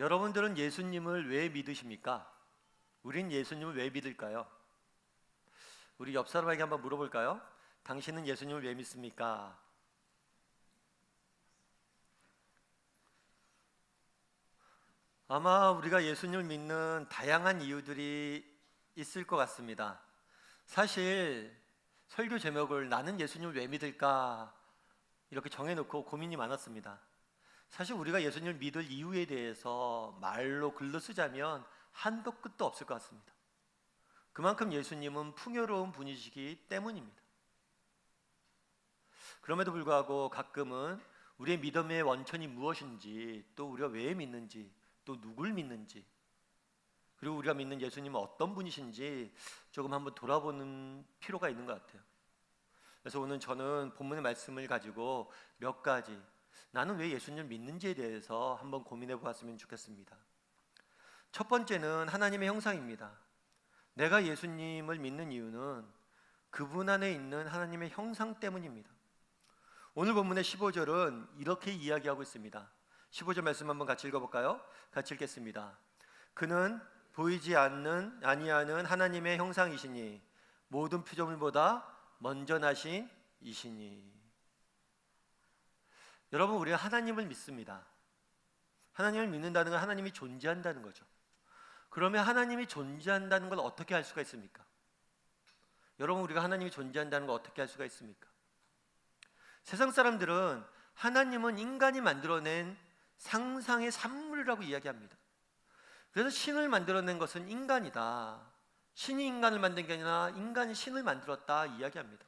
여러분들은 예수님을 왜 믿으십니까? 우린 예수님을 왜 믿을까요? 우리 옆 사람에게 한번 물어볼까요? 당신은 예수님을 왜 믿습니까? 아마 우리가 예수님을 믿는 다양한 이유들이 있을 것 같습니다. 사실 설교 제목을 나는 예수님을 왜 믿을까 이렇게 정해놓고 고민이 많았습니다. 사실 우리가 예수님을 믿을 이유에 대해서 말로 글로 쓰자면 한도 끝도 없을 것 같습니다. 그만큼 예수님은 풍요로운 분이시기 때문입니다. 그럼에도 불구하고 가끔은 우리의 믿음의 원천이 무엇인지, 또 우리가 왜 믿는지, 또 누굴 믿는지, 그리고 우리가 믿는 예수님은 어떤 분이신지 조금 한번 돌아보는 필요가 있는 것 같아요. 그래서 오늘 저는 본문의 말씀을 가지고 몇 가지 나는 왜 예수님을 믿는지에 대해서 한번 고민해 보았으면 좋겠습니다. 첫 번째는 하나님의 형상입니다. 내가 예수님을 믿는 이유는 그분 안에 있는 하나님의 형상 때문입니다. 오늘 본문의 15절은 이렇게 이야기하고 있습니다. 15절 말씀 한번 같이 읽어볼까요? 같이 읽겠습니다. 그는 보이지 아니하는 하나님의 형상이시니 모든 피조물보다 먼저 나신 이시니. 여러분, 우리가 하나님을 믿습니다. 하나님을 믿는다는 건 하나님이 존재한다는 거죠. 그러면 하나님이 존재한다는 걸 어떻게 알 수가 있습니까? 여러분, 우리가 하나님이 존재한다는 걸 어떻게 알 수가 있습니까? 세상 사람들은 하나님은 인간이 만들어낸 상상의 산물이라고 이야기합니다. 그래서 신을 만들어낸 것은 인간이다. 신이 인간을 만든 게 아니라 인간이 신을 만들었다 이야기합니다.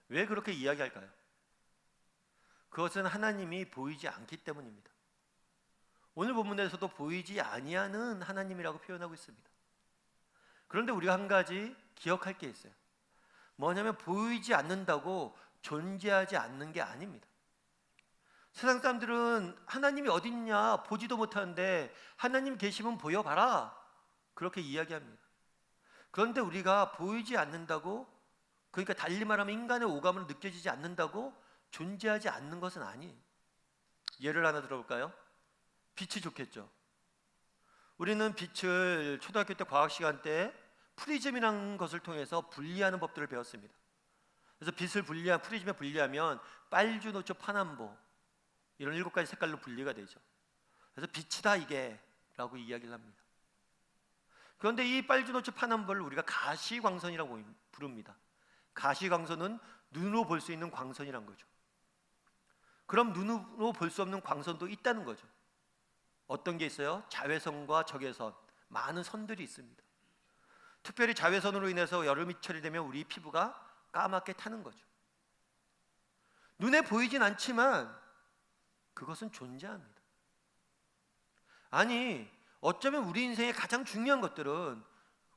왜 그렇게 이야기할까요? 그것은 하나님이 보이지 않기 때문입니다. 오늘 본문에서도 보이지 아니하는 하나님이라고 표현하고 있습니다. 그런데 우리가 한 가지 기억할 게 있어요. 뭐냐면 보이지 않는다고 존재하지 않는 게 아닙니다. 세상 사람들은 하나님이 어디 있냐 보지도 못하는데 하나님 계시면 보여봐라 그렇게 이야기합니다. 그런데 우리가 보이지 않는다고, 그러니까 달리 말하면 인간의 오감으로 느껴지지 않는다고 존재하지 않는 것은 아니에요. 예를 하나 들어볼까요? 빛이 좋겠죠. 우리는 빛을 초등학교 때 과학 시간 때 프리즘이라는 것을 통해서 분리하는 법들을 배웠습니다. 그래서 빛을 프리즘에 분리하면 빨주, 노초, 파남보 이런 7가지 색깔로 분리가 되죠. 그래서 빛이다 이게 라고 이야기를 합니다. 그런데 이 빨주, 노초, 파남보를 우리가 가시광선이라고 부릅니다. 가시광선은 눈으로 볼 수 있는 광선이란 거죠. 그럼 눈으로 볼 수 없는 광선도 있다는 거죠. 어떤 게 있어요? 자외선과 적외선, 많은 선들이 있습니다. 특별히 자외선으로 인해서 여름이철이 되면 우리 피부가 까맣게 타는 거죠. 눈에 보이진 않지만 그것은 존재합니다. 아니, 어쩌면 우리 인생의 가장 중요한 것들은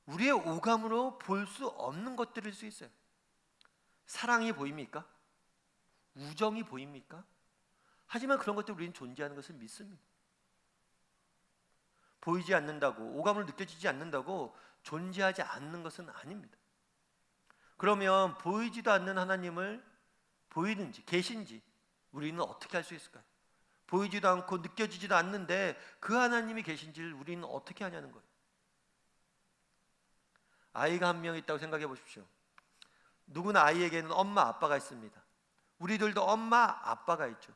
우리의 오감으로 볼 수 없는 것들일 수 있어요. 사랑이 보입니까? 우정이 보입니까? 하지만 그런 것들 우리는 존재하는 것을 믿습니다. 보이지 않는다고, 오감으로 느껴지지 않는다고 존재하지 않는 것은 아닙니다. 그러면 보이지도 않는 하나님을 보이는지 계신지 우리는 어떻게 알 수 있을까요? 보이지도 않고 느껴지지도 않는데 그 하나님이 계신지를 우리는 어떻게 하냐는 거예요. 아이가 한 명 있다고 생각해 보십시오. 누구나 아이에게는 엄마 아빠가 있습니다. 우리들도 엄마 아빠가 있죠.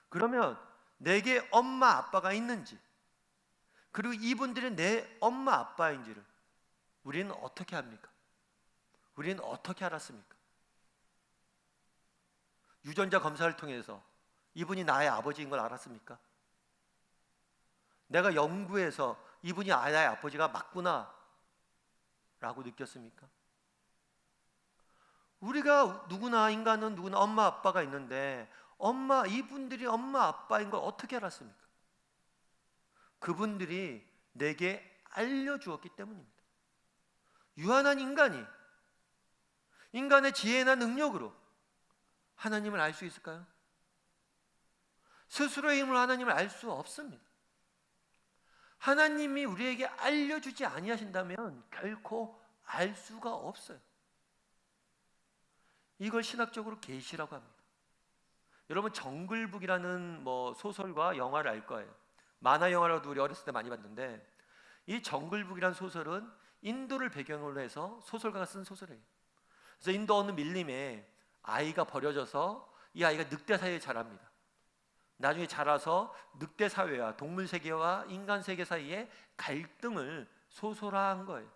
그러면 내게 엄마 아빠가 있는지, 그리고 이분들이 내 엄마 아빠인지를 우리는 어떻게 합니까? 우리는 어떻게 알았습니까? 유전자 검사를 통해서 이분이 나의 아버지인 걸 알았습니까? 내가 연구해서 이분이 나의 아버지가 맞구나 라고 느꼈습니까? 우리가 누구나, 인간은 누구나 엄마 아빠가 있는데 이분들이 엄마 아빠인 걸 어떻게 알았습니까? 그분들이 내게 알려주었기 때문입니다. 유한한 인간의 지혜나 능력으로 하나님을 알 수 있을까요? 스스로의 힘으로 하나님을 알 수 없습니다. 하나님이 우리에게 알려주지 아니하신다면 결코 알 수가 없어요. 이걸 신학적으로 계시라고 합니다. 여러분 정글북이라는 소설과 영화를 알 거예요. 만화 영화라도 우리 어렸을 때 많이 봤는데, 이 정글북이라는 소설은 인도를 배경으로 해서 소설가가 쓴 소설이에요. 그래서 인도 어느 밀림에 아이가 버려져서 이 아이가 늑대 사이에 자랍니다. 나중에 자라서 늑대 사회와 동물 세계와 인간 세계 사이에 갈등을 소설화한 거예요.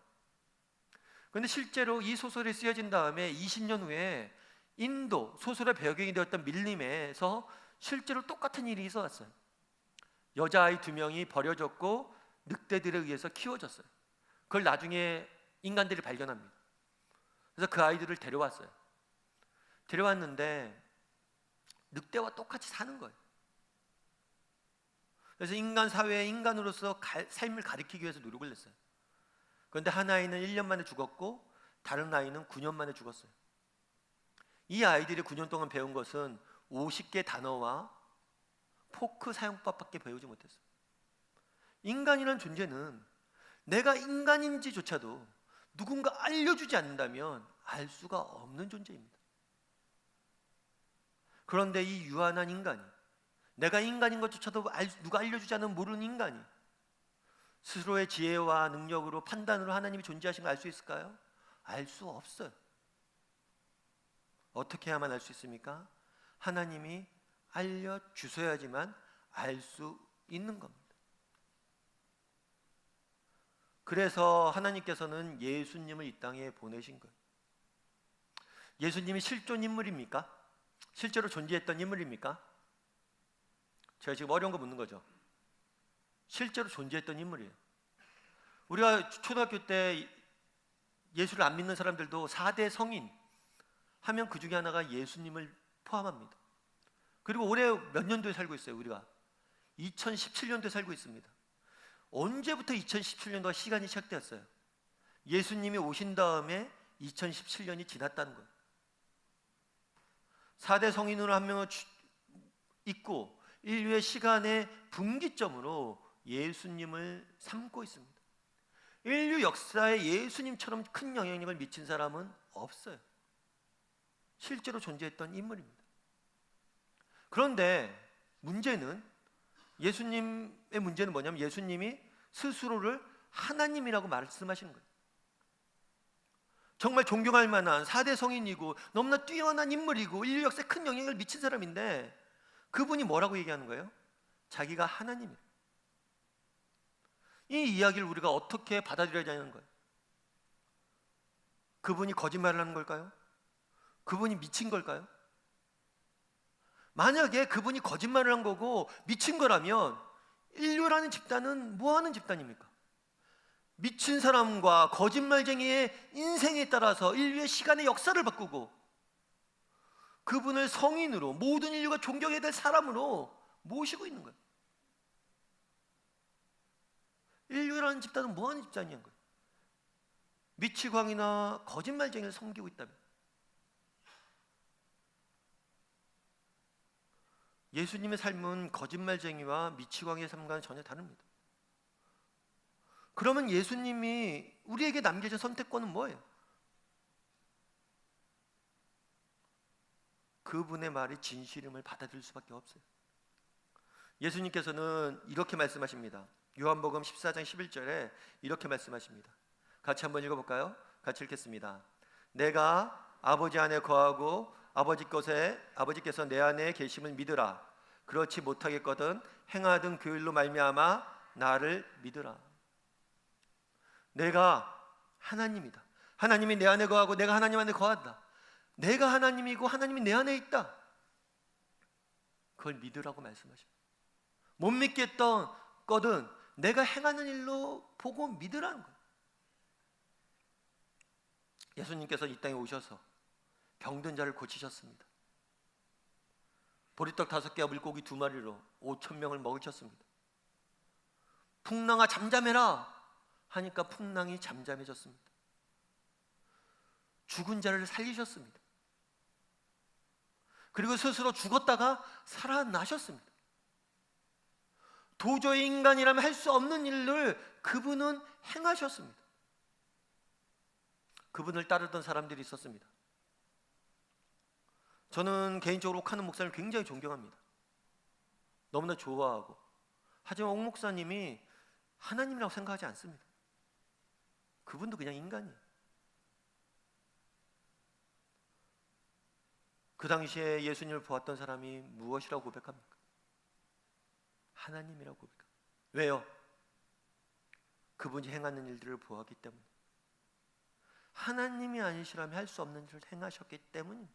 그런데 실제로 이 소설이 쓰여진 다음에 20년 후에 인도 소설의 배경이 되었던 밀림에서 실제로 똑같은 일이 있어왔어요. 여자아이 2명이 버려졌고 늑대들에 의해서 키워졌어요. 그걸 나중에 인간들이 발견합니다. 그래서 그 아이들을 데려왔어요. 데려왔는데 늑대와 똑같이 사는 거예요. 그래서 인간 사회에 인간으로서 삶을 가리키기 위해서 노력을 했어요. 그런데 한 아이는 1년 만에 죽었고 다른 아이는 9년 만에 죽었어요. 이 아이들이 9년 동안 배운 것은 50개 단어와 포크 사용법밖에 배우지 못했어요. 인간이란 존재는 내가 인간인지조차도 누군가 알려주지 않는다면 알 수가 없는 존재입니다. 그런데 이 유한한 인간이, 내가 인간인 것조차도 누가 알려주지 않으면 모르는 인간이 스스로의 지혜와 능력으로 판단으로 하나님이 존재하신 걸 알 수 있을까요? 알 수 없어요. 어떻게 해야만 알 수 있습니까? 하나님이 알려주셔야지만 알 수 있는 겁니다. 그래서 하나님께서는 예수님을 이 땅에 보내신 거예요. 예수님이 실존 인물입니까? 실제로 존재했던 인물입니까? 제가 지금 어려운 거 묻는 거죠. 실제로 존재했던 인물이에요. 우리가 초등학교 때 예수를 안 믿는 사람들도 4대 성인 하면 그 중에 하나가 예수님을 포함합니다. 그리고 올해 몇 년도에 살고 있어요? 우리가 2017년도에 살고 있습니다. 언제부터 2017년도가 시간이 시작되었어요? 예수님이 오신 다음에 2017년이 지났다는 거예요. 4대 성인으로 한 명을 있고 인류의 시간의 분기점으로 예수님을 삼고 있습니다. 인류 역사에 예수님처럼 큰 영향력을 미친 사람은 없어요. 실제로 존재했던 인물입니다. 그런데 문제는, 예수님의 문제는 뭐냐면 예수님이 스스로를 하나님이라고 말씀하시는 거예요. 정말 존경할 만한 4대 성인이고 너무나 뛰어난 인물이고 인류 역사에 큰 영향을 미친 사람인데 그분이 뭐라고 얘기하는 거예요? 자기가 하나님이에요. 이 이야기를 우리가 어떻게 받아들여야 하는 거예요? 그분이 거짓말을 하는 걸까요? 그분이 미친 걸까요? 만약에 그분이 거짓말을 한 거고 미친 거라면 인류라는 집단은 뭐 하는 집단입니까? 미친 사람과 거짓말쟁이의 인생에 따라서 인류의 시간의 역사를 바꾸고 그분을 성인으로, 모든 인류가 존경해야 될 사람으로 모시고 있는 거예요. 인류라는 집단은 뭐 하는 집단이냐는 거예요. 미치광이나 거짓말쟁이를 섬기고 있다면. 예수님의 삶은 거짓말쟁이와 미치광이의 삶과는 전혀 다릅니다. 그러면 예수님이 우리에게 남겨진 선택권은 뭐예요? 그분의 말이 진실임을 받아들일 수밖에 없어요. 예수님께서는 이렇게 말씀하십니다. 요한복음 14장 11절에 이렇게 말씀하십니다. 같이 한번 읽어볼까요? 같이 읽겠습니다. 내가 아버지 안에 거하고 아버지께서 내 안에 계심을 믿으라. 그렇지 못하겠거든 행하던 그 일로 말미암아 나를 믿으라. 내가 하나님이다. 하나님이 내 안에 거하고 내가 하나님 안에 거한다. 내가 하나님이고 하나님이 내 안에 있다. 그걸 믿으라고 말씀하십니다. 못 믿겠던 거든 내가 행하는 일로 보고 믿으라는 거예요. 예수님께서 이 땅에 오셔서 병든 자를 고치셨습니다. 보리떡 5개와 물고기 2마리로 5,000명을 먹이셨습니다. 풍랑아 잠잠해라 하니까 풍랑이 잠잠해졌습니다. 죽은 자를 살리셨습니다. 그리고 스스로 죽었다가 살아나셨습니다. 도저히 인간이라면 할 수 없는 일을 그분은 행하셨습니다. 그분을 따르던 사람들이 있었습니다. 저는 개인적으로 옥하는 목사님을 굉장히 존경합니다. 너무나 좋아하고 하지만 옥 목사님이 하나님이라고 생각하지 않습니다. 그분도 그냥 인간이에요. 그 당시에 예수님을 보았던 사람이 무엇이라고 고백합니까? 하나님이라고 고백합니다. 왜요? 그분이 행하는 일들을 보았기 때문에. 하나님이 아니시라면 할 수 없는 일을 행하셨기 때문입니다.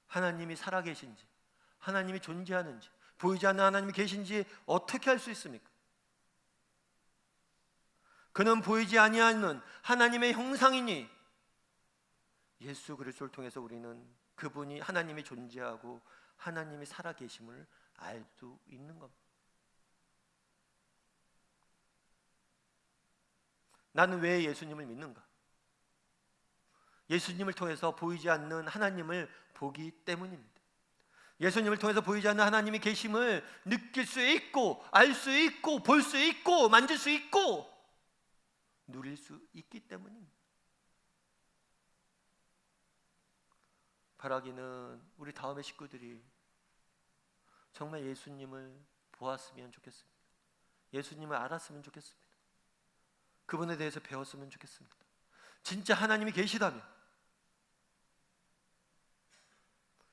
하나님이 살아계신지, 하나님이 존재하는지, 보이지 않는 하나님이 계신지 어떻게 알 수 있습니까? 그는 보이지 아니하는 하나님의 형상이니 예수 그리스도를 통해서 우리는 그분이 하나님이 존재하고 하나님이 살아계심을 알 수 있는 겁니다. 나는 왜 예수님을 믿는가? 예수님을 통해서 보이지 않는 하나님을 보기 때문입니다. 예수님을 통해서 보이지 않는 하나님이 계심을 느낄 수 있고 알 수 있고 볼 수 있고 만질 수 있고 누릴 수 있기 때문입니다. 바라기는 우리 다음의 식구들이 정말 예수님을 보았으면 좋겠습니다. 예수님을 알았으면 좋겠습니다. 그분에 대해서 배웠으면 좋겠습니다. 진짜 하나님이 계시다면,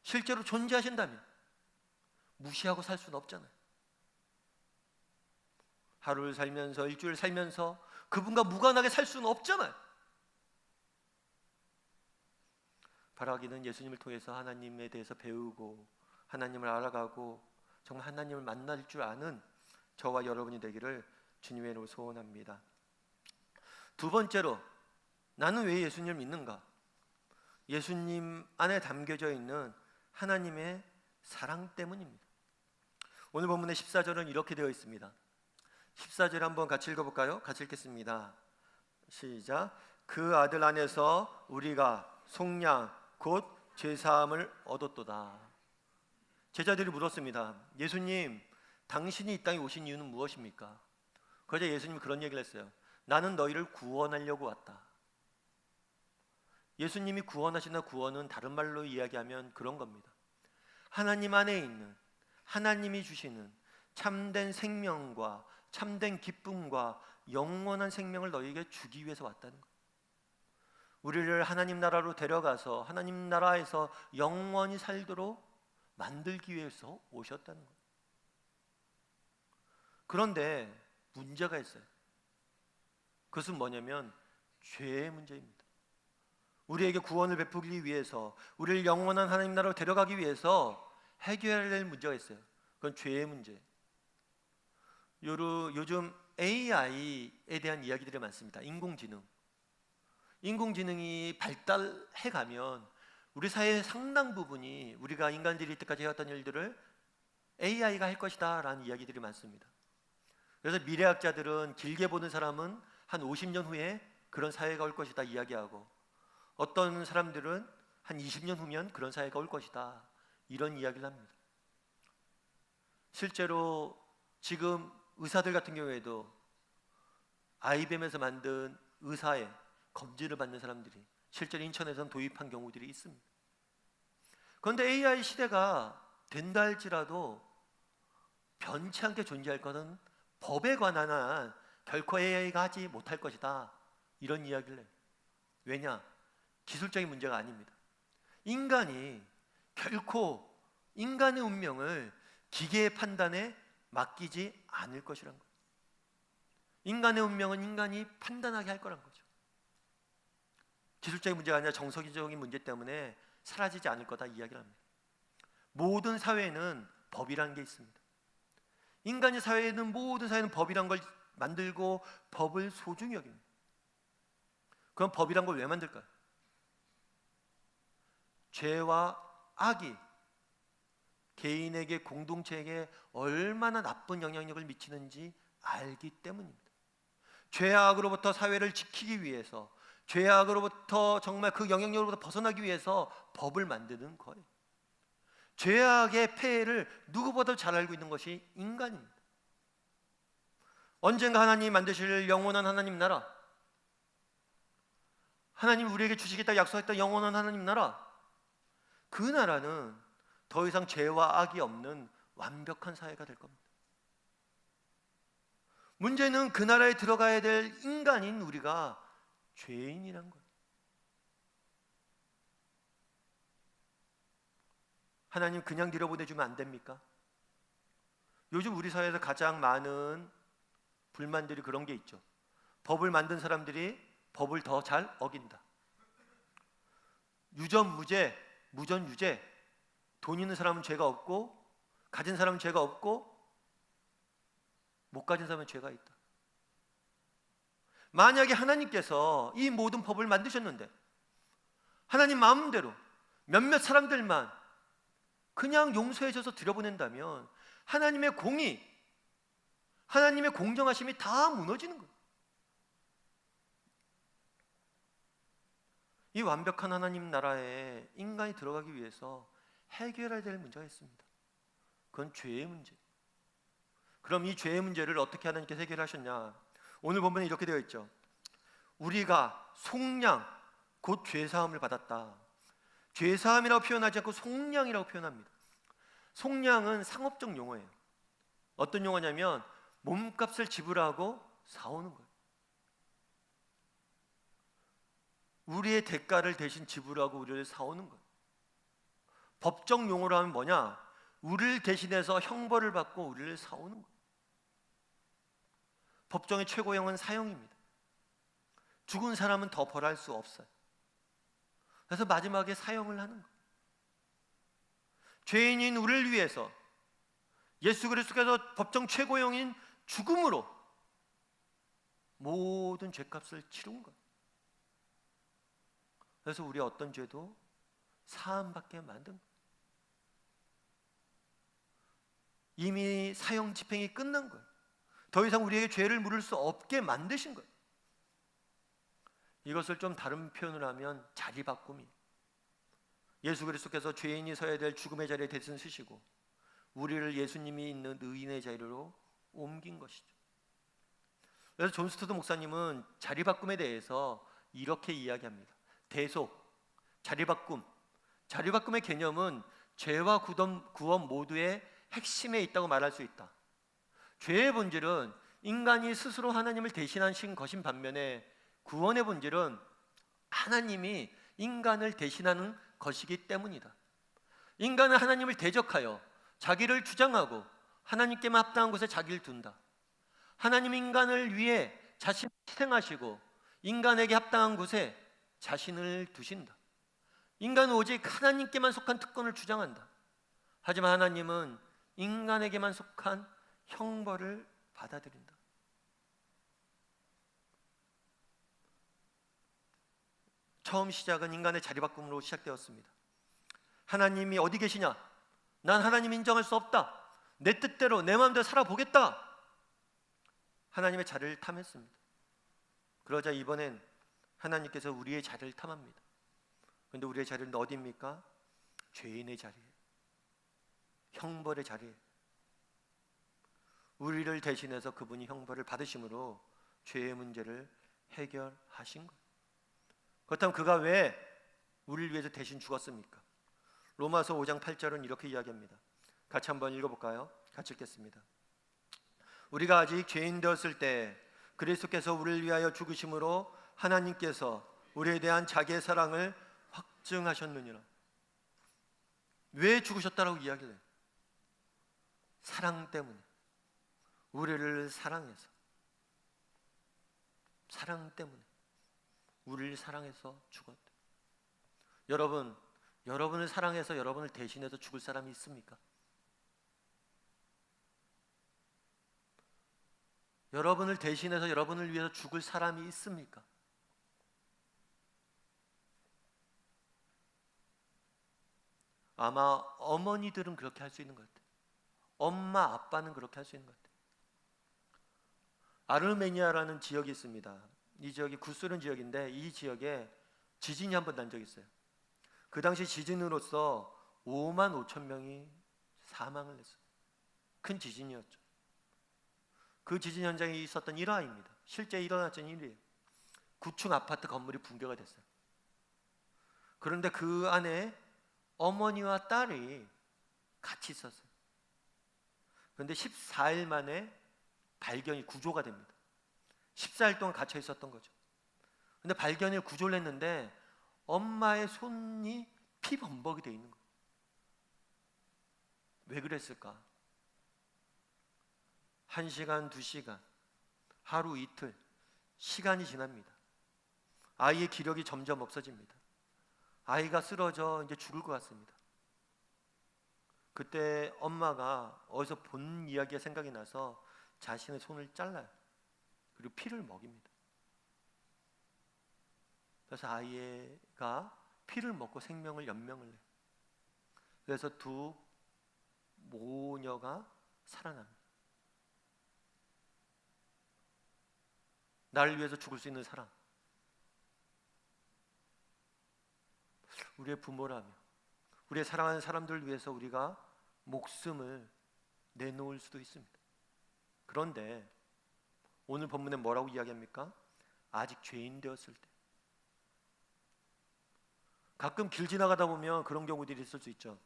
실제로 존재하신다면 무시하고 살 수는 없잖아요. 하루를 살면서 일주일 살면서 그분과 무관하게 살 수는 없잖아요. 바라기는 예수님을 통해서 하나님에 대해서 배우고 하나님을 알아가고 정말 하나님을 만날 줄 아는 저와 여러분이 되기를 주님의 이름으로 소원합니다. 두 번째로, 나는 왜 예수님을 믿는가? 예수님 안에 담겨져 있는 하나님의 사랑 때문입니다. 오늘 본문의 14절은 이렇게 되어 있습니다. 14절 한번 같이 읽어볼까요? 같이 읽겠습니다. 시작. 그 아들 안에서 우리가 속량 곧 죄사함을 얻었도다. 제자들이 물었습니다. 예수님, 당신이 이 땅에 오신 이유는 무엇입니까? 그러자 예수님이 그런 얘기를 했어요. 나는 너희를 구원하려고 왔다. 예수님이 구원하시는 구원은 다른 말로 이야기하면 그런 겁니다. 하나님 안에 있는, 하나님이 주시는 참된 생명과 참된 기쁨과 영원한 생명을 너희에게 주기 위해서 왔다는 거예요. 우리를 하나님 나라로 데려가서 하나님 나라에서 영원히 살도록 만들기 위해서 오셨다는 거예요. 그런데 문제가 있어요. 그것은 뭐냐면 죄의 문제입니다. 우리에게 구원을 베푸기 위해서, 우리를 영원한 하나님 나라로 데려가기 위해서 해결해야 될 문제가 있어요. 그건 죄의 문제. 요즘 AI에 대한 이야기들이 많습니다. 인공지능이 발달해 가면 우리 사회의 상당 부분이 우리가 인간들이 이때까지 해왔던 일들을 AI가 할 것이다 라는 이야기들이 많습니다. 그래서 미래학자들은 길게 보는 사람은 한 50년 후에 그런 사회가 올 것이다 이야기하고, 어떤 사람들은 한 20년 후면 그런 사회가 올 것이다 이런 이야기를 합니다. 실제로 지금 의사들 같은 경우에도 IBM에서 만든 의사의 검진을 받는 사람들이 실제로 인천에서는 도입한 경우들이 있습니다. 그런데 AI 시대가 된다 할지라도 변치 않게 존재할 것은 법에 관한 한 결코 AI가 하지 못할 것이다 이런 이야기를 해요. 왜냐? 기술적인 문제가 아닙니다. 인간이 결코 인간의 운명을 기계의 판단에 맡기지 않을 것이란 거예요. 인간의 운명은 인간이 판단하게 할 거란 거죠. 기술적인 문제가 아니라 정서적인 문제 때문에 사라지지 않을 거다 이야기를 합니다. 모든 사회에는 법이라는 게 있습니다. 인간의 사회에는, 모든 사회는 법이란 걸 만들고 법을 소중히 여깁니다. 그럼 법이란 걸 왜 만들까요? 죄와 악이 개인에게, 공동체에게 얼마나 나쁜 영향력을 미치는지 알기 때문입니다. 죄악으로부터 사회를 지키기 위해서, 죄악으로부터 정말 그 영향력으로부터 벗어나기 위해서 법을 만드는 거예요. 죄악의 폐해를 누구보다 잘 알고 있는 것이 인간입니다. 언젠가 하나님이 만드실 영원한 하나님 나라, 하나님 우리에게 주시겠다 약속했던 영원한 하나님 나라, 그 나라는 더 이상 죄와 악이 없는 완벽한 사회가 될 겁니다. 문제는 그 나라에 들어가야 될 인간인 우리가 죄인이란 거예요. 하나님 그냥 들여보내주면 안 됩니까? 요즘 우리 사회에서 가장 많은 불만들이 그런 게 있죠. 법을 만든 사람들이 법을 더 잘 어긴다. 유전무죄, 무전유죄. 돈 있는 사람은 죄가 없고 가진 사람은 죄가 없고 못 가진 사람은 죄가 있다. 만약에 하나님께서 이 모든 법을 만드셨는데 하나님 마음대로 몇몇 사람들만 그냥 용서해줘서 들여보낸다면 하나님의 공의, 하나님의 공정하심이 다 무너지는 거예요. 이 완벽한 하나님 나라에 인간이 들어가기 위해서 해결해야 될 문제가 있습니다. 그건 죄의 문제. 그럼 이 죄의 문제를 어떻게 하나님께서 해결하셨냐? 오늘 본문에 이렇게 되어 있죠. 우리가 속량 곧 죄사함을 받았다. 죄사함이라고 표현하지 않고 속량이라고 표현합니다. 속량은 상업적 용어예요. 어떤 용어냐면 몸값을 지불하고 사오는 거예요. 우리의 대가를 대신 지불하고 우리를 사오는 거예요. 법적 용어로 하면 뭐냐? 우리를 대신해서 형벌을 받고 우리를 사오는 거예요. 법정의 최고형은 사형입니다. 죽은 사람은 더 벌할 수 없어요. 그래서 마지막에 사형을 하는 거예요. 죄인인 우리를 위해서 예수 그리스도께서 법정 최고형인 죽음으로 모든 죄값을 치른 거예요. 그래서 우리의 어떤 죄도 사함받게 만든 거예요. 이미 사형 집행이 끝난 거예요. 더 이상 우리에게 죄를 물을 수 없게 만드신 거예요. 이것을 좀 다른 표현을 하면 자리바꿈이에요. 예수 그리스도께서 죄인이 서야 될 죽음의 자리에 대신 서시고 우리를 예수님이 있는 의인의 자리로 옮긴 것이죠. 그래서 존 스토드 목사님은 자리바꿈에 대해서 이렇게 이야기합니다. 대속, 자리바꿈. 자리바꿈의 개념은 죄와 구원 모두의 핵심에 있다고 말할 수 있다. 죄의 본질은 인간이 스스로 하나님을 대신하신 것인 반면에 구원의 본질은 하나님이 인간을 대신하는 것이기 때문이다. 인간은 하나님을 대적하여 자기를 주장하고 하나님께만 합당한 곳에 자기를 둔다. 하나님 인간을 위해 자신을 희생하시고 인간에게 합당한 곳에 자신을 두신다. 인간은 오직 하나님께만 속한 특권을 주장한다. 하지만 하나님은 인간에게만 속한 형벌을 받아들인다. 처음 시작은 인간의 자리바꿈으로 시작되었습니다. 하나님이 어디 계시냐? 난 하나님 인정할 수 없다. 내 뜻대로 내 마음대로 살아보겠다. 하나님의 자리를 탐했습니다. 그러자 이번엔 하나님께서 우리의 자리를 탐합니다. 그런데 우리의 자리는 어디입니까? 죄인의 자리예요. 형벌의 자리예요. 우리를 대신해서 그분이 형벌을 받으심으로 죄의 문제를 해결하신 거예요. 그렇다면 그가 왜 우리를 위해서 대신 죽었습니까? 로마서 5장 8절은 이렇게 이야기합니다. 같이 한번 읽어볼까요? 같이 읽겠습니다. 우리가 아직 죄인 되었을 때 그리스도께서 우리를 위하여 죽으심으로 하나님께서 우리에 대한 자기의 사랑을 확증하셨느니라. 왜 죽으셨다라고 이야기를 해요? 사랑 때문에. 우리를 사랑해서. 사랑 때문에. 우리를 사랑해서 죽었다. 여러분, 여러분을 사랑해서 여러분을 대신해서 죽을 사람이 있습니까? 여러분을 대신해서 여러분을 위해서 죽을 사람이 있습니까? 아마 어머니들은 그렇게 할 수 있는 것 같아요. 엄마, 아빠는 그렇게 할 수 있는 것 같아요. 아르메니아라는 지역이 있습니다. 이 지역이 구소련 지역인데 이 지역에 지진이 한 번 난 적이 있어요. 그 당시 지진으로서 5만 5천 명이 사망을 했어요. 큰 지진이었죠. 그 지진 현장에 있었던 일화입니다. 실제 일어났던 일이에요. 9층 아파트 건물이 붕괴가 됐어요. 그런데 그 안에 어머니와 딸이 같이 있었어요. 그런데 14일 만에 발견이 구조가 됩니다. 14일 동안 갇혀 있었던 거죠. 근데 발견을 구조를 했는데 엄마의 손이 피범벅이 돼 있는 거예요. 왜 그랬을까? 1시간, 2시간, 하루 이틀, 시간이 지납니다. 아이의 기력이 점점 없어집니다. 아이가 쓰러져 이제 죽을 것 같습니다. 그때 엄마가 어디서 본 이야기가 생각이 나서 자신의 손을 잘라요. 그리고 피를 먹입니다. 그래서 아이가 피를 먹고 생명을 연명을 해요. 그래서 두 모녀가 살아납니다. 나를 위해서 죽을 수 있는 사람, 우리의 부모라며 우리의 사랑하는 사람들을 위해서 우리가 목숨을 내놓을 수도 있습니다. 그런데 오늘 본문에 뭐라고 이야기합니까? 아직 죄인 되었을 때. 가끔 길 지나가다 보면 그런 경우들이 있을 수 있죠.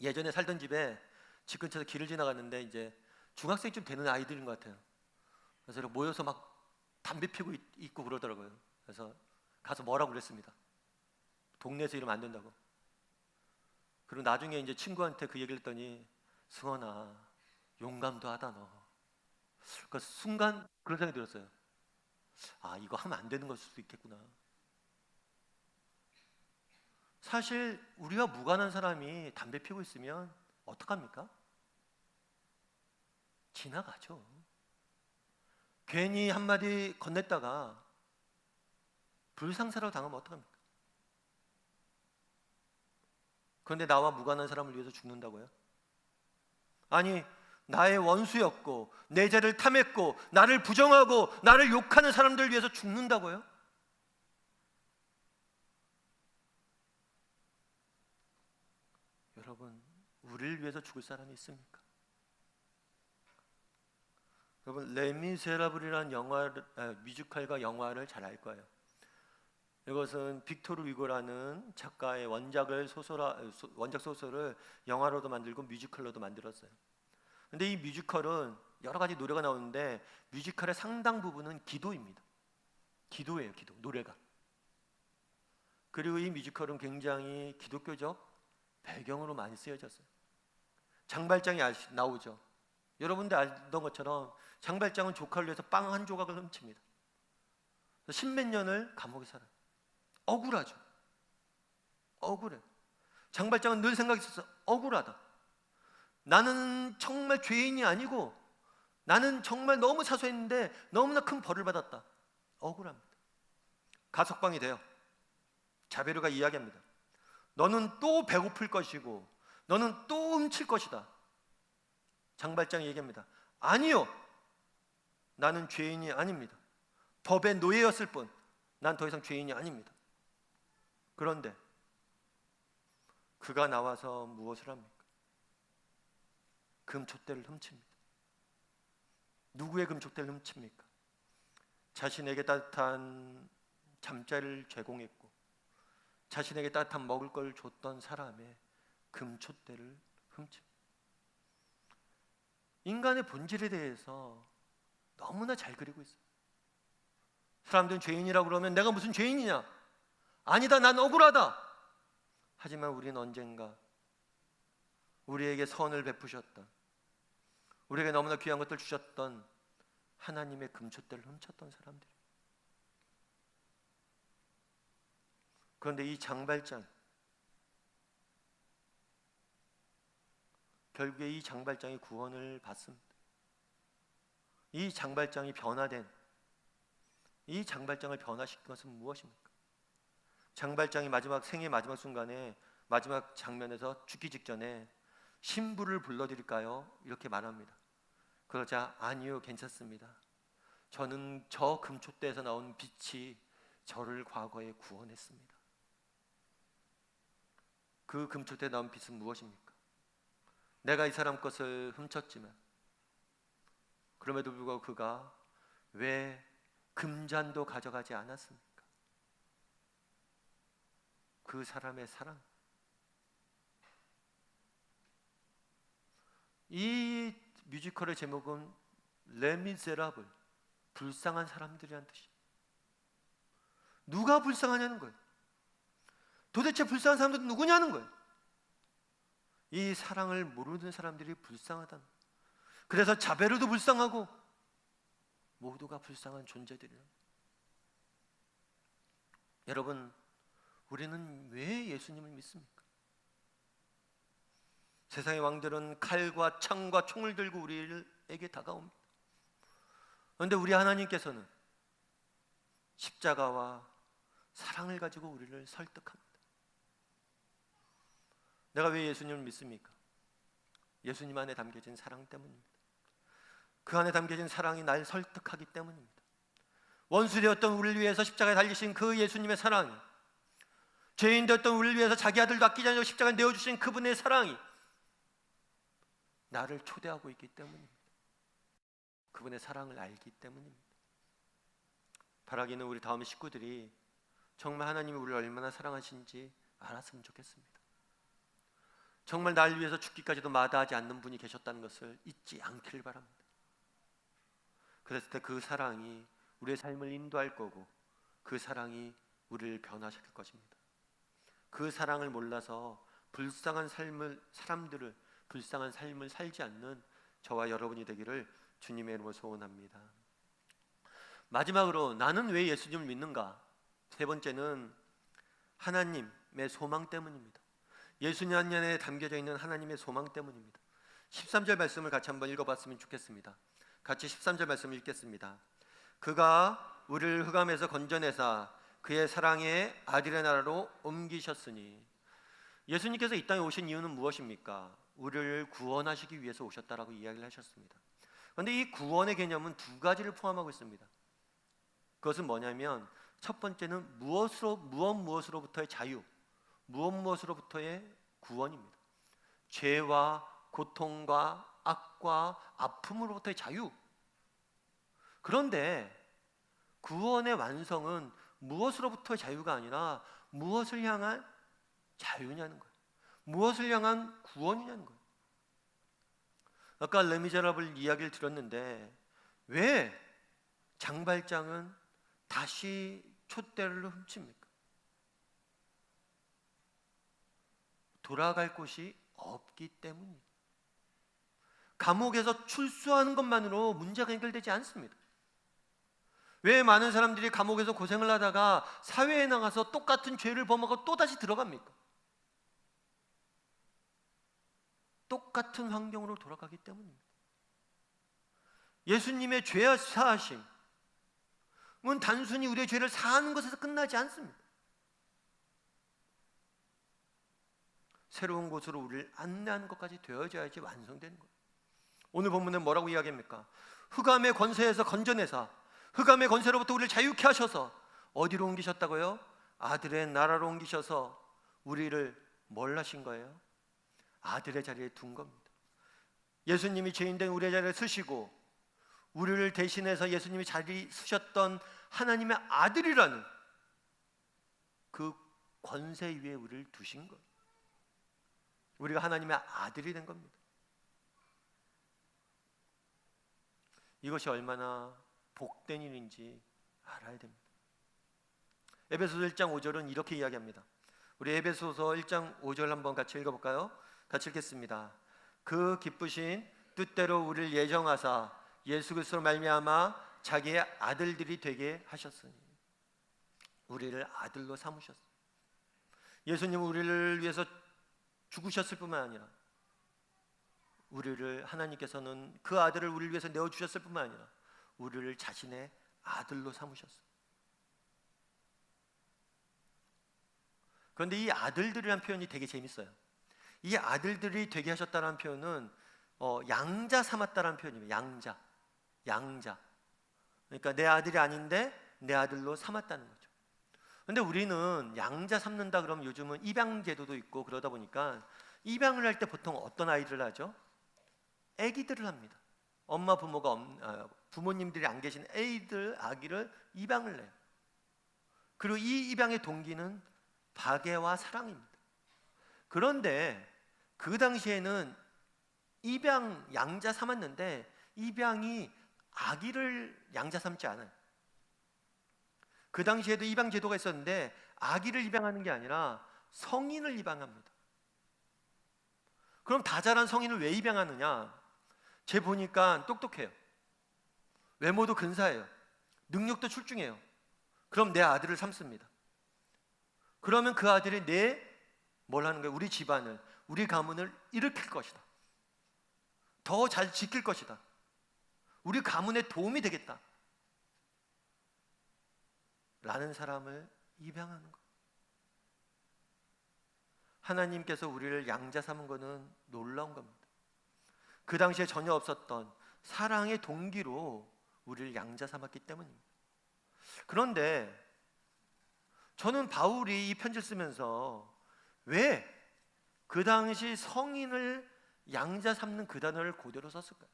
예전에 살던 집에 집 근처에서 길을 지나갔는데 이제 중학생쯤 되는 아이들인 것 같아요. 그래서 이렇게 모여서 막 담배 피고 있고 그러더라고요. 그래서 가서 뭐라고 그랬습니다. 동네에서 이러면 안 된다고. 그리고 나중에 이제 친구한테 그 얘기를 했더니 승원아, 용감도 하다 너. 그 순간 그런 생각이 들었어요. 아, 이거 하면 안 되는 걸 수도 있겠구나. 사실 우리가 무관한 사람이 담배 피우고 있으면 어떡합니까? 지나가죠. 괜히 한마디 건넸다가 불상사로 당하면 어떡합니까? 그런데 나와 무관한 사람을 위해서 죽는다고요? 아니, 나의 원수였고 내 죄를 탐했고 나를 부정하고 나를 욕하는 사람들을 위해서 죽는다고요? 여러분, 우리를 위해서 죽을 사람이 있습니까? 여러분, 레미제라블이라는 뮤지컬과 영화를 잘 알 거예요. 이것은 빅토르 위고라는 작가의 원작 소설을 영화로도 만들고 뮤지컬로도 만들었어요. 근데 이 뮤지컬은 여러 가지 노래가 나오는데 뮤지컬의 상당 부분은 기도입니다. 기도예요, 기도, 노래가. 그리고 이 뮤지컬은 굉장히 기독교적 배경으로 많이 쓰여졌어요. 장발장이 나오죠. 여러분들 알던 것처럼 장발장은 조카를 위해서 빵 한 조각을 훔칩니다. 십몇 년을 감옥에 살아요. 억울하죠. 억울해. 장발장은 늘 생각이 있었어. 억울하다. 나는 정말 죄인이 아니고 나는 정말 너무 사소했는데 너무나 큰 벌을 받았다. 억울합니다. 가석방이 돼요. 자베르가 이야기합니다. 너는 또 배고플 것이고 너는 또 훔칠 것이다. 장발장이 얘기합니다. 아니요, 나는 죄인이 아닙니다. 법의 노예였을 뿐 난 더 이상 죄인이 아닙니다. 그런데 그가 나와서 무엇을 합니까? 금촛대를 훔칩니다. 누구의 금촛대를 훔칩니까? 자신에게 따뜻한 잠자리를 제공했고 자신에게 따뜻한 먹을 걸 줬던 사람의 금촛대를 훔칩니다. 인간의 본질에 대해서 너무나 잘 그리고 있어요. 사람들은 죄인이라고 그러면 내가 무슨 죄인이냐? 아니다, 난 억울하다. 하지만 우리는 언젠가 우리에게 선을 베푸셨던, 우리에게 너무나 귀한 것들 주셨던 하나님의 금촛대를 훔쳤던 사람들이에요. 그런데 이 장발장, 결국에 이 장발장이 구원을 받습니다. 이 장발장이 변화된, 이 장발장을 변화시킨 것은 무엇입니까? 장발장이 생의 마지막 순간에 마지막 장면에서 죽기 직전에 신부를 불러드릴까요? 이렇게 말합니다. 그러자 아니요, 괜찮습니다. 저는 저 금촛대에서 나온 빛이 저를 과거에 구원했습니다. 그 금촛대에 나온 빛은 무엇입니까? 내가 이 사람 것을 훔쳤지만 그럼에도 불구하고 그가 왜 금잔도 가져가지 않았습니까? 그 사람의 사랑. 이 뮤지컬의 제목은 레미제라블, 불쌍한 사람들이란 뜻이에요. 누가 불쌍하냐는 거예요. 도대체 불쌍한 사람들은 누구냐는 거예요. 이 사랑을 모르는 사람들이 불쌍하다는 거예요. 그래서 자베르도 불쌍하고 모두가 불쌍한 존재들이에요. 여러분, 우리는 왜 예수님을 믿습니까? 세상의 왕들은 칼과 창과 총을 들고 우리에게 다가옵니다. 그런데 우리 하나님께서는 십자가와 사랑을 가지고 우리를 설득합니다. 내가 왜 예수님을 믿습니까? 예수님 안에 담겨진 사랑 때문입니다. 그 안에 담겨진 사랑이 날 설득하기 때문입니다. 원수 되었던 우리를 위해서 십자가에 달리신 그 예수님의 사랑이, 죄인 되었던 우리를 위해서 자기 아들도 아끼지 않고 십자가에 내어주신 그분의 사랑이 나를 초대하고 있기 때문입니다. 그분의 사랑을 알기 때문입니다. 바라기는 우리 다음 식구들이 정말 하나님이 우리를 얼마나 사랑하신지 알았으면 좋겠습니다. 정말 날 위해서 죽기까지도 마다하지 않는 분이 계셨다는 것을 잊지 않기를 바랍니다. 그랬을 때 그 사랑이 우리의 삶을 인도할 거고, 그 사랑이 우리를 변화시킬 것입니다. 그 사랑을 몰라서 불쌍한 삶을 살지 않는 저와 여러분이 되기를 주님의 이름으로 소원합니다. 마지막으로 나는 왜 예수님을 믿는가? 세 번째는 하나님의 소망 때문입니다. 예수님 안에 담겨져 있는 하나님의 소망 때문입니다. 13절 말씀을 같이 한번 읽어봤으면 좋겠습니다. 같이 13절 말씀을 읽겠습니다. 그가 우리를 흑암에서 건져내사 그의 사랑의 아들의 나라로 옮기셨으니. 예수님께서 이 땅에 오신 이유는 무엇입니까? 우리를 구원하시기 위해서 오셨다라고 이야기를 하셨습니다. 그런데 이 구원의 개념은 두 가지를 포함하고 있습니다. 그것은 뭐냐면, 첫 번째는 무엇으로부터의 자유, 무엇으로부터의 구원입니다. 죄와 고통과 악과 아픔으로부터의 자유. 그런데 구원의 완성은 무엇으로부터의 자유가 아니라 무엇을 향한 자유냐는 거예요. 무엇을 향한 구원이냐는 거예요. 아까 레미제라블 이야기를 들었는데 왜 장발장은 다시 촛대를 훔칩니까? 돌아갈 곳이 없기 때문입니다. 감옥에서 출소하는 것만으로 문제가 해결되지 않습니다. 왜 많은 사람들이 감옥에서 고생을 하다가 사회에 나가서 똑같은 죄를 범하고 또다시 들어갑니까? 똑같은 환경으로 돌아가기 때문입니다. 예수님의 죄 사하심은 단순히 우리의 죄를 사하는 것에서 끝나지 않습니다. 새로운 곳으로 우리를 안내하는 것까지 되어져야지 완성되는 거예요. 오늘 본문은 뭐라고 이야기합니까? 흑암의 권세에서 건져내사 흑암의 권세로부터 우리를 자유케 하셔서 어디로 옮기셨다고요? 아들의 나라로 옮기셔서 우리를 뭘 하신 거예요? 아들의 자리에 둔 겁니다. 예수님이 죄인된 우리의 자리에 서시고 우리를 대신해서 예수님이 자리 서셨던 하나님의 아들이라는 그 권세 위에 우리를 두신 거예요. 우리가 하나님의 아들이 된 겁니다. 이것이 얼마나 복된 일인지 알아야 됩니다. 에베소서 1장 5절은 이렇게 이야기합니다. 우리 에베소서 1장 5절 한번 같이 읽어볼까요? 같이 읽겠습니다. 그 기쁘신 뜻대로 우리를 예정하사 예수 그리스도로 말미암아 자기의 아들들이 되게 하셨으니. 우리를 아들로 삼으셨어요. 예수님은 우리를 위해서 죽으셨을 뿐만 아니라 우리를 하나님께서는 그 아들을 우리를 위해서 내어주셨을 뿐만 아니라 우리를 자신의 아들로 삼으셨어요. 그런데 이 아들들이라는 표현이 되게 재밌어요. 이 아들들이 되게 하셨다는 표현은 양자 삼았다는 표현입니다. 양자. 그러니까 내 아들이 아닌데 내 아들로 삼았다는 거죠. 그런데 우리는 양자 삼는다 그러면 요즘은 입양 제도도 있고 그러다 보니까 입양을 할 때 보통 어떤 아이들을 하죠? 아기들을 합니다. 부모님들이 안 계신 아기를 입양을 해요. 그리고 이 입양의 동기는 박애와 사랑입니다. 그런데 그 당시에는 입양 양자 삼았는데 입양이 아기를 양자 삼지 않아요. 그 당시에도 입양 제도가 있었는데 아기를 입양하는 게 아니라 성인을 입양합니다. 그럼 다 자란 성인을 왜 입양하느냐? 쟤 보니까 똑똑해요. 외모도 근사해요. 능력도 출중해요. 그럼 내 아들을 삼습니다. 그러면 그 아들이 뭘 하는 거예요? 우리 집안을, 우리 가문을 일으킬 것이다. 더 잘 지킬 것이다. 우리 가문에 도움이 되겠다. 라는 사람을 입양하는 거예요. 하나님께서 우리를 양자 삼은 것은 놀라운 겁니다. 그 당시에 전혀 없었던 사랑의 동기로 우리를 양자 삼았기 때문입니다. 그런데 저는 바울이 이 편지를 쓰면서 왜 그 당시 성인을 양자 삼는 그 단어를 그대로 썼을까요?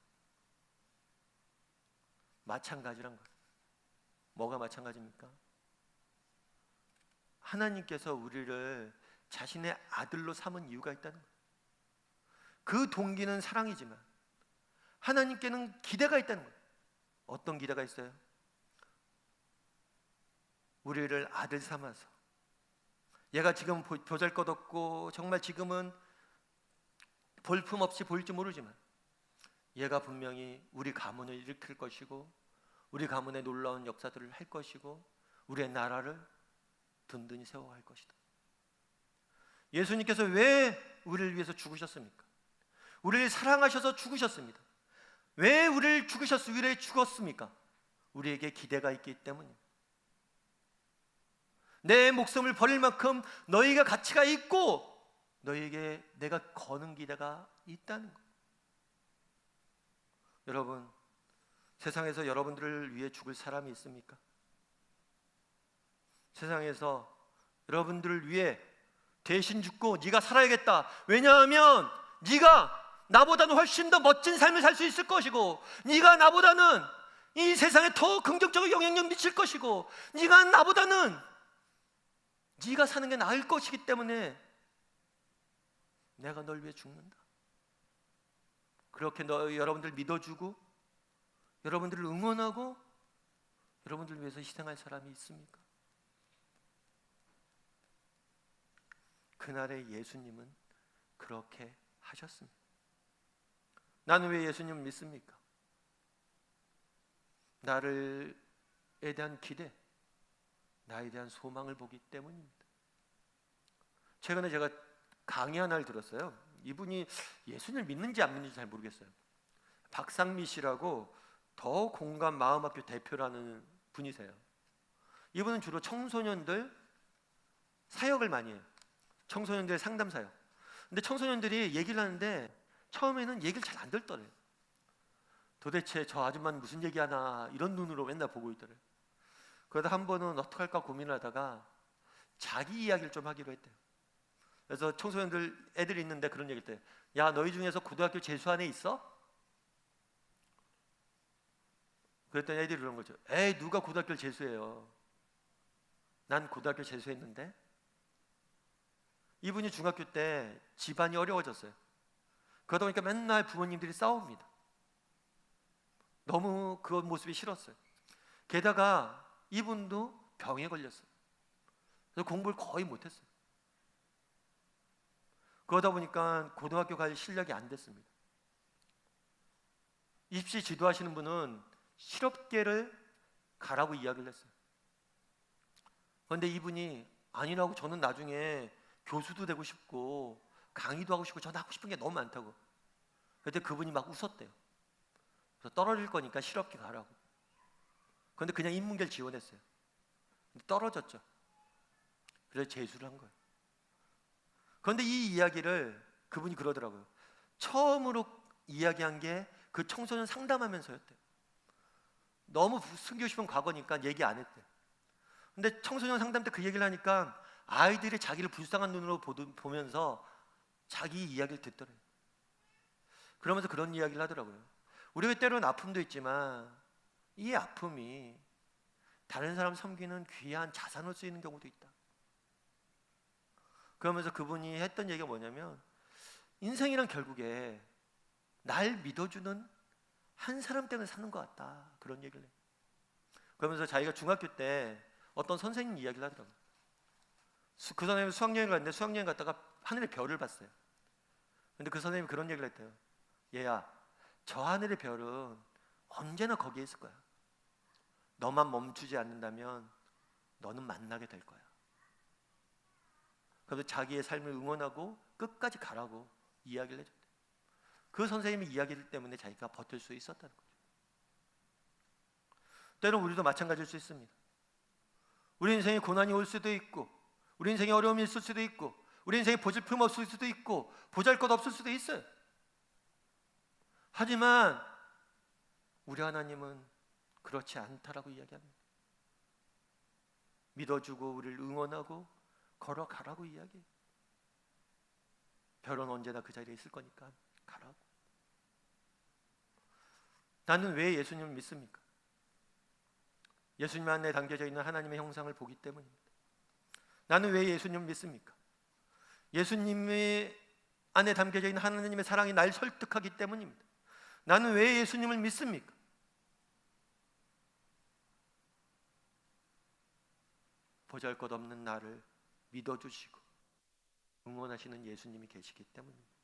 마찬가지란 거예요. 뭐가 마찬가지입니까? 하나님께서 우리를 자신의 아들로 삼은 이유가 있다는 거예요. 그 동기는 사랑이지만 하나님께는 기대가 있다는 거예요. 어떤 기대가 있어요? 우리를 아들 삼아서, 얘가 지금 보잘것없고 정말 지금은 볼품없이 보일지 모르지만 얘가 분명히 우리 가문을 일으킬 것이고 우리 가문의 놀라운 역사들을 할 것이고 우리의 나라를 든든히 세워갈 것이다. 예수님께서 왜 우리를 위해서 죽으셨습니까? 우리를 사랑하셔서 죽으셨습니다. 왜 우리를 죽었습니까? 우리에게 기대가 있기 때문입니다. 내 목숨을 버릴 만큼 너희가 가치가 있고 너희에게 내가 거는 기대가 있다는 것. 여러분, 세상에서 여러분들을 위해 죽을 사람이 있습니까? 세상에서 여러분들을 위해 대신 죽고 네가 살아야겠다. 왜냐하면 네가 나보다는 훨씬 더 멋진 삶을 살 수 있을 것이고 네가 나보다는 이 세상에 더 긍정적인 영향력 미칠 것이고 네가 나보다는 네가 사는 게 나을 것이기 때문에 내가 널 위해 죽는다. 그렇게 여러분들 믿어주고 여러분들을 응원하고 여러분들을 위해서 희생할 사람이 있습니까? 그날의 예수님은 그렇게 하셨습니다. 나는 왜 예수님을 믿습니까? 나에 대한 기대, 나에 대한 소망을 보기 때문입니다. 최근에 제가 강의 하나를 들었어요. 이분이 예수님을 믿는지 안 믿는지 잘 모르겠어요. 박상미 씨라고 더 공감 마음학교 대표라는 분이세요. 이분은 주로 청소년들 사역을 많이 해요. 청소년들 상담 사역. 근데 청소년들이 얘기를 하는데 처음에는 얘기를 잘 안 듣더래요. 도대체 저 아줌마는 무슨 얘기하나 이런 눈으로 맨날 보고 있더래요. 그러다 한 번은 어떡할까 고민을 하다가 자기 이야기를 좀 하기로 했대요. 그래서 청소년들 애들이 있는데 그런 얘기를 했대요. 야, 너희 중에서 고등학교 재수한 애 있어? 그랬더니 애들이 그런 거죠. 에이, 누가 고등학교를 재수해요. 난 고등학교 재수했는데. 이분이 중학교 때 집안이 어려워졌어요. 그러다 보니까 맨날 부모님들이 싸웁니다. 너무 그 모습이 싫었어요. 게다가 이분도 병에 걸렸어요. 그래서 공부를 거의 못했어요. 그러다 보니까 고등학교 갈 실력이 안 됐습니다. 입시 지도하시는 분은 실업계를 가라고 이야기를 했어요. 그런데 이분이 아니라고, 저는 나중에 교수도 되고 싶고 강의도 하고 싶고 저는 하고 싶은 게 너무 많다고. 그때 그분이 막 웃었대요. 그래서 떨어질 거니까 실업계 가라고. 그런데 그냥 인문계를 지원했어요. 근데 떨어졌죠. 그래서 재수를 한 거예요. 그런데 이 이야기를 그분이 그러더라고요. 처음으로 이야기한 게 그 청소년 상담하면서였대요. 너무 숨기고 싶은 과거니까 얘기 안 했대요. 근데 청소년 상담 때 그 얘기를 하니까 아이들이 자기를 불쌍한 눈으로 보면서 자기 이야기를 듣더래요. 그러면서 그런 이야기를 하더라고요. 우리가 때로는 아픔도 있지만 이 아픔이 다른 사람 섬기는 귀한 자산으로 쓰이는 경우도 있다. 그러면서 그분이 했던 얘기가 뭐냐면 인생이란 결국에 날 믿어주는 한 사람 때문에 사는 것 같다. 그런 얘기를 해요. 그러면서 자기가 중학교 때 어떤 선생님 이야기를 하더라고요. 그 선생님이 수학여행을 갔는데 수학여행 갔다가 하늘의 별을 봤어요. 근데 그 선생님이 그런 얘기를 했대요. 얘야, 저 하늘의 별은 언제나 거기에 있을 거야. 너만 멈추지 않는다면 너는 만나게 될 거야. 그래서 자기의 삶을 응원하고 끝까지 가라고 이야기를 해줬대요. 그 선생님의 이야기 때문에 자기가 버틸 수 있었다는 거죠. 때론 우리도 마찬가지일 수 있습니다. 우리 인생에 고난이 올 수도 있고, 우리 인생에 어려움이 있을 수도 있고, 우리 인생에 보잘품 없을 수도 있고, 보잘것 없을 수도 있어요. 하지만 우리 하나님은 그렇지 않다라고 이야기합니다. 믿어주고 우리를 응원하고 걸어가라고 이야기해요. 별은 언제나 그 자리에 있을 거니까 가라고. 나는 왜 예수님을 믿습니까? 예수님 안에 담겨져 있는 하나님의 형상을 보기 때문입니다. 나는 왜 예수님을 믿습니까? 예수님의 안에 담겨져 있는 하나님의 사랑이 날 설득하기 때문입니다. 나는 왜 예수님을 믿습니까? 보잘것없는 나를 믿어주시고 응원하시는 예수님이 계시기 때문입니다.